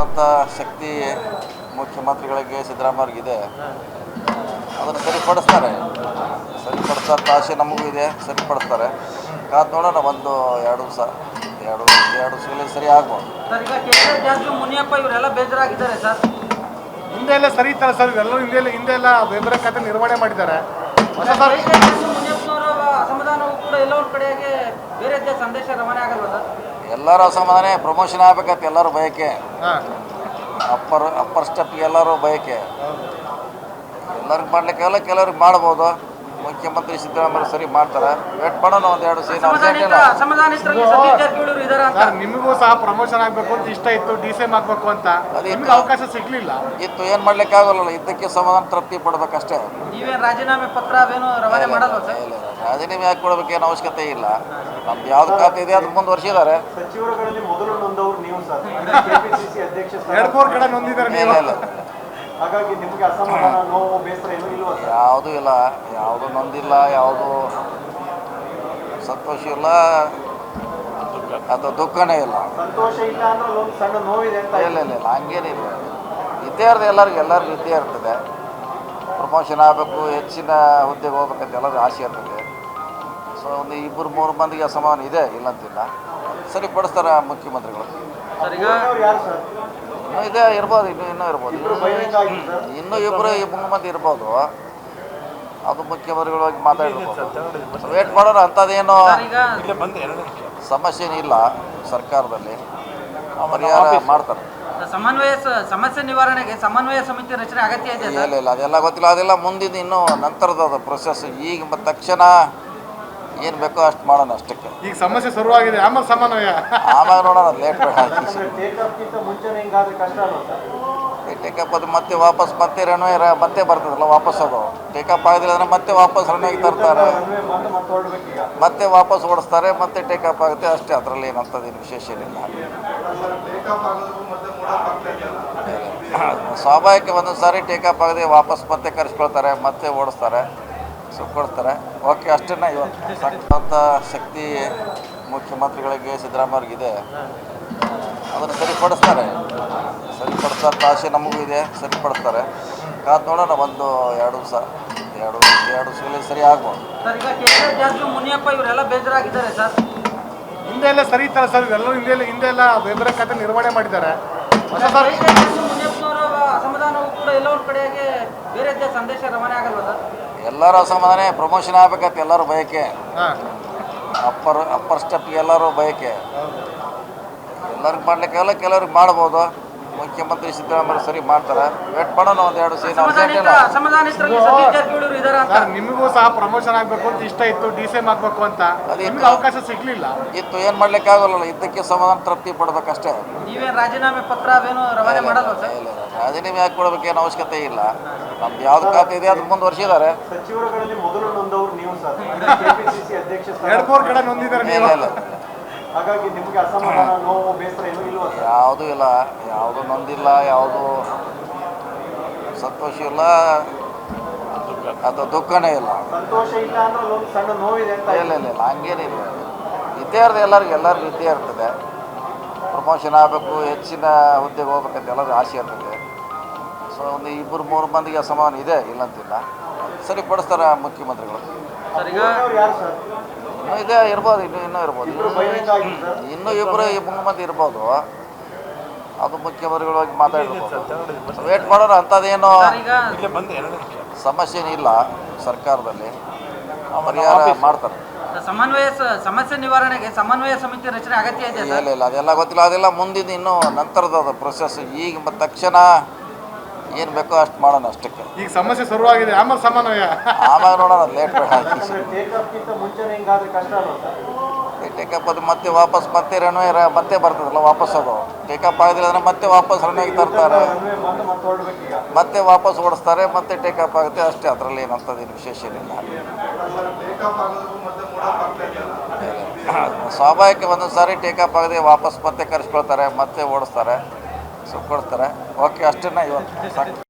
ಸಾಕ್ತಂಥ ಶಕ್ತಿ ಮುಖ್ಯಮಂತ್ರಿಗಳಿಗೆ ಸಿದ್ದರಾಮಯ್ಯವ್ರಿಗಿದೆ. ಅದನ್ನು ಸರಿಪಡಿಸ್ತಾರೆ. ಸರಿಪಡಿಸೋಂಥ ಆಸೆ ನಮಗೂ ಇದೆ, ಸರಿಪಡಿಸ್ತಾರೆ. ಕಾದು ನೋಡೋಣ, ಒಂದು ಎರಡು ದಿವಸಗಳಲ್ಲಿ ಸರಿ ಆಗ್ಬೋದು. ಸರ್, ಈಗ ಕೆಳಗೆ ಜಾಸ್ತಿ ಮುನಿಯಪ್ಪ ಇವರೆಲ್ಲ ಬೇಜಾರಾಗಿದ್ದಾರೆ ಸರ್. ಹಿಂದೆ ಎಲ್ಲ ಸರಿ ಇತ್ತಲ್ಲ ಸರ್, ಇವೆಲ್ಲರೂ ಹಿಂದೆ ಎಲ್ಲ ಬೇರೆ ಖಾತೆ ನಿರ್ವಹಣೆ ಮಾಡಿದ್ದಾರೆ. ಮುನಿಯಪ್ಪನವರ ಅಸಮಾಧಾನವೂ ಕೂಡ ಎಲ್ಲ ಒಂದು ಕಡೆಗೆ ಬೇರೆ ಸಂದೇಶ ರವಾನೆ ಆಗಲ್ವ ಸರ್? ಎಲ್ಲರೂ ಅಸಮಾಧಾನ, ಪ್ರಮೋಷನ್ ಆಗ್ಬೇಕಂತ ಎಲ್ಲರೂ ಬಯಕೆ. ಅಪ್ಪರ್ ಸ್ಟೆಪ್ಗೆ ಎಲ್ಲರೂ ಬಯಕೆ. ಎಲ್ಲರಿಗೂ ಮಾಡ್ಲಿಕ್ಕೆಲ್ಲ ಕೆಲವ್ರಿಗೆ ಮಾಡ್ಬೋದು. ಮುಖ್ಯಮಂತ್ರಿ ಸಿದ್ದರಾಮಯ್ಯ ಸರಿ ಮಾಡ್ತಾರೆ. ವೇಟ್ ಮಾಡೋಣ, ಒಂದು ಎರಡು ಸೀನ್. ನಿಮಗೂ ಸಹ ಪ್ರಮೋಷನ್ ಆಗಬೇಕು ಅಂತ ಇಷ್ಟ ಇತ್ತು, ಡಿ.ಸಿ.ಎಂ ಆಗಬೇಕು ಅಂತ, ನಿಮ್ಗೆ ಅವಕಾಶ ಸಿಗ್ಲಿಲ್ಲ ಇತ್ತು. ಏನು ಮಾಡ್ಲಿಕ್ಕೆ ಆಗೋಲ್ಲ, ಇದ್ದಕ್ಕೆ ಸಮಾಧಾನ ತೃಪ್ತಿ ಪಡ್ಬೇಕಷ್ಟೇ. ನೀವೇನು ರಾಜೀನಾಮೆ ಪತ್ರ ಅವೇನು ರವಾನೆ ಮಾಡಲ್ವ ಸರ್? ರಾಜೀನಾಮೆ ಹಾಕಿ ಕೊಡ್ಬೇಕೇನು ಅವಶ್ಯಕತೆ ಇಲ್ಲ. ನಮ್ದು ಯಾವ್ದು ಖಾತೆ ಇದೆ ಅದು ಮುಂದುವರ್ಸಿದ್ದಾರೆ. ಸಚಿವರುಗಳಲ್ಲಿ ಮೊದಲು ನೊಂದವರು ನೀವು ಸರ್, ಕೆಪಿಸಿಸಿ ಅಧ್ಯಕ್ಷ 2-3 ಕಡೆ ನೊಂದಿದ್ದಾರೆ ನೀವು. ಹಾಗಾಗಿ ನಿಮಗೆ ಅಸಮಾಧಾನ, ನೋವು, ಬೇಸರ ಏನೂ ಇಲ್ವಾ? ಯಾವುದೂ ಇಲ್ಲ, ಯಾವುದು ನೊಂದಿಲ್ಲ, ಯಾವುದು ಸಂತೋಷ ಇಲ್ಲ ಅಥವಾ ದುಃಖನೇ ಇಲ್ಲ. ಸಂತೋಷ ಇಲ್ಲ ಅಂದ್ರೆ ಒಂದು ಸಣ್ಣ ನೋವಿದೆ ಅಂತ. ಇಲ್ಲ, ಹಂಗೇನಿಲ್ಲ. ಇದ್ದೇ ಇರ್ತದೆ, ಎಲ್ಲರಿಗೂ ಇದ್ದೇ ಇರ್ತದೆ. ಪ್ರಮೋಷನ್ ಆಗಬೇಕು, ಹೆಚ್ಚಿನ ಹುದ್ದೆಗೆ ಹೋಗ್ಬೇಕಂತ ಎಲ್ಲರಿಗೂ ಆಸೆ ಇರ್ತದೆ. ಸೊ ಒಂದು 2-3 ಮಂದಿಗೆ ಅಸಮಾಧಾನ ಇದೆ, ಇಲ್ಲಂತಿಲ್ಲ. ಸರಿಪಡಿಸ್ತಾರೆ ಮುಖ್ಯಮಂತ್ರಿಗಳು. ಯಾರು ಸರ್? ಇನ್ನೂ ಇದೆ, ಇರ್ಬೋದು, ಇನ್ನೂ ಇರ್ಬೋದು, ಇನ್ನೂ 2-3 ಮಂದಿ ಇರ್ಬೋದು. ಅದು ಮುಖ್ಯಮಂತ್ರಿಗಳು ಹೋಗಿ ಮಾತಾಡಿರ್ಬೋದು. ವೇಟ್ ಮಾಡೋಣ. ಅಂಥದ್ದೇನು ಸಮಸ್ಯೆ ಇಲ್ಲ, ಸರ್ಕಾರದಲ್ಲಿ ಪರಿಹಾರ ಮಾಡ್ತಾರೆ. ಸಮಸ್ಯೆ ನಿವಾರಣೆಗೆ ಸಮನ್ವಯ ಸಮಿತಿ ರಚನೆ ಅಗತ್ಯ ಇದೆ. ಇಲ್ಲ, ಅದೆಲ್ಲ ಗೊತ್ತಿಲ್ಲ. ಅದೆಲ್ಲ ಮುಂದಿನ ಇನ್ನೂ ನಂತರದ ಪ್ರೊಸೆಸ್. ಈಗ ತಕ್ಷಣ ಏನು ಬೇಕೋ ಅಷ್ಟು ಮಾಡೋಣ ಅಷ್ಟಕ್ಕೆ. ಈಗ ಸಮಸ್ಯೆ ಶುರುವಾಗಿದೆ, ಆಮೇಲೆ ಸಮನ್ವಯ, ಆವಾಗ ನೋಡೋಣ. ಲೇಟ್ ಬೇಡ. ಟೇಕಪ್ ಅದು ಮತ್ತೆ ವಾಪಸ್ ಮತ್ತೆ ಬರ್ತದಲ್ಲ, ವಾಪಸ್ ಅದು ಟೇಕಪ್ ಆಗಿಲ್ಲ ಅಂದರೆ ಮತ್ತೆ ವಾಪಸ್ ರನ್ನಿಗೆ ತರ್ತಾರೆ, ಮತ್ತೆ ವಾಪಸ್ ಓಡಿಸ್ತಾರೆ, ಮತ್ತೆ ಟೇಕಪ್ ಆಗುತ್ತೆ ಅಷ್ಟೇ. ಅದರಲ್ಲಿ ಏನಂತದೇನು ವಿಶೇಷ ಏನಿಲ್ಲ. ಸ್ವಾಭಾವಿಕ ಒಂದೊಂದು ಸಾರಿ ಟೇಕಪ್ ಆಗದೆ ವಾಪಸ್ ಮತ್ತೆ ಕರೆಸ್ಕೊಳ್ತಾರೆ, ಮತ್ತೆ ಓಡಿಸ್ತಾರೆ, ಸುಕ್ಕೊಳ್ತಾರೆ. ಓಕೆ, ಅಷ್ಟನ್ನ ಇವತ್ತು ಸಾಕ್ತಂಥ ಶಕ್ತಿ ಮುಖ್ಯಮಂತ್ರಿಗಳಿಗೆ ಸಿದ್ದರಾಮಯ್ಯವ್ರಿಗಿದೆ. ಅದನ್ನು ಸರಿಪಡಿಸ್ತಾರೆ. ಸರಿಪಡಿಸೋಂಥ ಆಸೆ ನಮಗೂ ಇದೆ, ಸರಿಪಡಿಸ್ತಾರೆ. ಕಾದು ನೋಡೋಣ, ಒಂದು ಎರಡು ದಿವಸಗಳಲ್ಲಿ ಸರಿ ಆಗ್ಬೋದು. ಸರ್, ಈಗ ಕೆಳಗೆ ಜಾಸ್ತಿ ಮುನಿಯಪ್ಪ ಇವರೆಲ್ಲ ಬೇಜಾರಾಗಿದ್ದಾರೆ ಸರ್. ಹಿಂದೆ ಎಲ್ಲ ಸರಿ ಇತ್ತಲ್ಲ ಸರ್, ಇವೆಲ್ಲರೂ ಹಿಂದೆ ಎಲ್ಲ ಬೇರೆ ಖಾತೆ ನಿರ್ವಹಣೆ ಮಾಡಿದ್ದಾರೆ. ಮುನಿಯಪ್ಪನವರ ಅಸಮಾಧಾನವೂ ಕೂಡ ಎಲ್ಲ ಒಂದು ಕಡೆಗೆ ಬೇರೆ ಸಂದೇಶ ರವಾನೆ ಆಗಲ್ವ ಸರ್? ಎಲ್ಲರೂ ಅಸಮಾಧಾನ, ಪ್ರಮೋಷನ್ ಆಗ್ಬೇಕಂತ ಎಲ್ಲರೂ ಬಯಕೆ. ಅಪ್ಪರ್ ಸ್ಟೆಪ್ಗೆ ಎಲ್ಲರೂ ಬಯಕೆ. ಎಲ್ಲರಿಗೂ ಮಾಡ್ಲಿಕ್ಕೆಲ್ಲ ಕೆಲವ್ರಿಗೆ ಮಾಡ್ಬೋದು. ಮುಖ್ಯಮಂತ್ರಿ ಸಿದ್ದರಾಮಯ್ಯ ಸರಿ ಮಾಡ್ತಾರೆ. ವೇಟ್ ಮಾಡೋಣ, ಒಂದು ಎರಡು ಸೀನ್. ನಿಮಗೂ ಸಹ ಪ್ರಮೋಷನ್ ಆಗಬೇಕು ಅಂತ ಇಷ್ಟ ಇತ್ತು, ಡಿ.ಸಿ.ಎಂ ಆಗಬೇಕು ಅಂತ, ನಿಮ್ಗೆ ಅವಕಾಶ ಸಿಗ್ಲಿಲ್ಲ ಇತ್ತು. ಏನು ಮಾಡ್ಲಿಕ್ಕೆ ಆಗೋಲ್ಲ, ಇದ್ದಕ್ಕೆ ಸಮಾಧಾನ ತೃಪ್ತಿ ಪಡ್ಬೇಕಷ್ಟೇ. ನೀವೇನು ರಾಜೀನಾಮೆ ಪತ್ರ ಅವೇನು ರವಾನೆ ಮಾಡಲ್ವ ಸರ್? ರಾಜೀನಾಮೆ ಹಾಕಿ ಕೊಡ್ಬೇಕೇನು ಅವಶ್ಯಕತೆ ಇಲ್ಲ. ನಮ್ದು ಯಾವ್ದು ಖಾತೆ ಇದೆ ಅದು ಮುಂದುವರ್ಸಿದ್ದಾರೆ. ಸಚಿವರುಗಳಲ್ಲಿ ಮೊದಲು ನೊಂದವರು ನೀವು ಸರ್, ಕೆಪಿಸಿಸಿ ಅಧ್ಯಕ್ಷ 2-3 ಕಡೆ ನೊಂದಿದ್ದಾರೆ ನೀವು. ಇಲ್ಲ, ಹಾಗಾಗಿ ನಿಮಗೆ ಅಸಮಾಧಾನ, ನೋವು, ಬೇಸರ ಏನೂ ಇಲ್ವಾ? ಯಾವುದೂ ಇಲ್ಲ, ಯಾವುದು ನೊಂದಿಲ್ಲ, ಯಾವುದು ಸಂತೋಷ ಇಲ್ಲ ಅಥವಾ ದುಃಖನೇ ಇಲ್ಲ. ಸಂತೋಷ ಇಲ್ಲ ಅಂದ್ರೆ ಒಂದು ಸಣ್ಣ ನೋವಿದೆ ಅಂತ. ಇಲ್ಲ, ಹಂಗೇನಿಲ್ಲ. ಇದ್ದೇ ಇರ್ತದೆ, ಎಲ್ಲರಿಗೂ ಇದ್ದೇ ಇರ್ತದೆ. ಪ್ರಮೋಷನ್ ಆಗಬೇಕು, ಹೆಚ್ಚಿನ ಹುದ್ದೆಗೆ ಹೋಗ್ಬೇಕಂತ ಎಲ್ಲರಿಗೂ ಆಸೆ ಇರ್ತದೆ. ಸೊ ಒಂದು 2-3 ಮಂದಿಗೆ ಅಸಮಾಧಾನ ಇದೆ, ಇಲ್ಲಂತಿಲ್ಲ. ಸರಿಪಡಿಸ್ತಾರೆ ಮುಖ್ಯಮಂತ್ರಿಗಳು. ಯಾರು ಸರ್? ಇನ್ನೂ ಇದೆ, ಇರ್ಬೋದು, ಇನ್ನೂ ಇರ್ಬೋದು, ಇನ್ನೂ 2-3 ಮಂದಿ ಇರ್ಬೋದು. ಅದು ಮುಖ್ಯಮಂತ್ರಿಗಳು ಹೋಗಿ ಮಾತಾಡಿರ್ಬೋದು. ವೇಟ್ ಮಾಡೋಣ. ಅಂಥದ್ದೇನು ಸಮಸ್ಯೆ ಇಲ್ಲ, ಸರ್ಕಾರದಲ್ಲಿ ಪರಿಹಾರ ಮಾಡ್ತಾರೆ. ಸಮಸ್ಯೆ ನಿವಾರಣೆಗೆ ಸಮನ್ವಯ ಸಮಿತಿ ರಚನೆ ಅಗತ್ಯ ಇದೆ. ಇಲ್ಲ, ಅದೆಲ್ಲ ಗೊತ್ತಿಲ್ಲ. ಅದೆಲ್ಲ ಮುಂದಿನ ಇನ್ನೂ ನಂತರದ ಪ್ರೊಸೆಸ್. ಈಗ ತಕ್ಷಣ ಏನು ಬೇಕೋ ಅಷ್ಟು ಮಾಡೋಣ ಅಷ್ಟಕ್ಕೆ. ಈಗ ಸಮಸ್ಯೆ ಶುರುವಾಗಿದೆ, ಆಮೇಲೆ ಸಮನ್ವಯ, ಆವಾಗ ನೋಡೋಣ. ಲೇಟ್ ಬೇಡ. ಟೇಕಪ್ ಅದು ಮತ್ತೆ ವಾಪಸ್ ಮತ್ತೆ ಬರ್ತದಲ್ಲ, ವಾಪಸ್ ಅದು ಟೇಕಪ್ ಆಗಿಲ್ಲ ಅಂದರೆ ಮತ್ತೆ ವಾಪಸ್ ರನ್ನಿಗೆ ತರ್ತಾರೆ, ಮತ್ತೆ ವಾಪಸ್ ಓಡಿಸ್ತಾರೆ, ಮತ್ತೆ ಟೇಕಪ್ ಆಗುತ್ತೆ ಅಷ್ಟೇ. ಅದರಲ್ಲಿ ಏನಂತದೇನು ವಿಶೇಷ ಏನಿಲ್ಲ. ಸ್ವಾಭಾವಿಕ ಒಂದೊಂದು ಸಾರಿ ಟೇಕಪ್ ಆಗದೆ ವಾಪಸ್ ಮತ್ತೆ ಕರೆಸ್ಕೊಳ್ತಾರೆ, ಮತ್ತೆ ಓಡಿಸ್ತಾರೆ, ಸುಕ್ಕೊಳ್ತಾರೆ. ಓಕೆ, ಅಷ್ಟನ್ನ ಇವತ್ತು ಸಾಕು.